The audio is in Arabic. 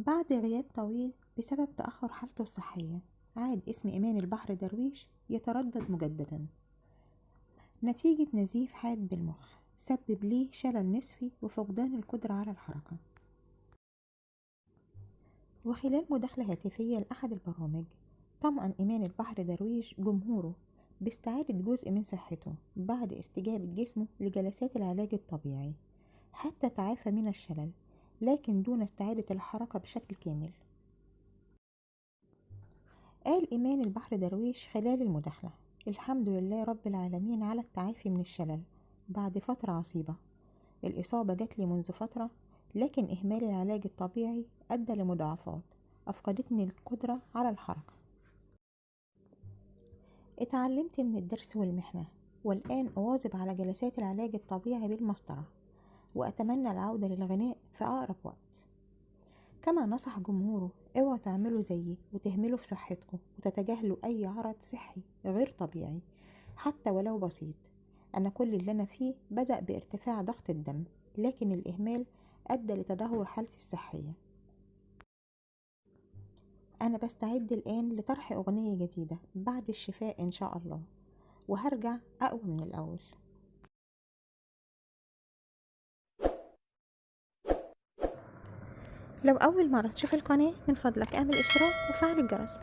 بعد غياب طويل بسبب تأخر حالته الصحية، عاد اسم إيمان البحر درويش يتردد مجددا نتيجة نزيف حاد بالمخ سبب ليه شلل نصفي وفقدان القدرة على الحركة. وخلال مداخلة هاتفية لأحد البرامج، طمأن إيمان البحر درويش جمهوره باستعادة جزء من صحته بعد استجابة جسمه لجلسات العلاج الطبيعي حتى تعافى من الشلل، لكن دون استعادة الحركة بشكل كامل. قال إيمان البحر درويش خلال المداخلة: الحمد لله رب العالمين على التعافي من الشلل بعد فترة عصيبة. الإصابة جات لي منذ فترة، لكن إهمال العلاج الطبيعي أدى لمضاعفات أفقدتني القدرة على الحركة. اتعلمت من الدرس والمحنة، والآن أواظب على جلسات العلاج الطبيعي بالمسطرة، وأتمنى العودة للغناء في أقرب وقت. كما نصح جمهوره: اوعوا تعملوا زيي وتهملوا في صحتكم وتتجاهلوا أي عرض صحي غير طبيعي حتى ولو بسيط. أنا كل اللي أنا فيه بدأ بارتفاع ضغط الدم، لكن الإهمال أدى لتدهور حالتي الصحية. أنا بستعد الآن لطرح أغنية جديدة بعد الشفاء إن شاء الله، وهرجع أقوى من الأول. لو أول مرة تشوف القناة، من فضلك اعمل اشتراك وفعل الجرس.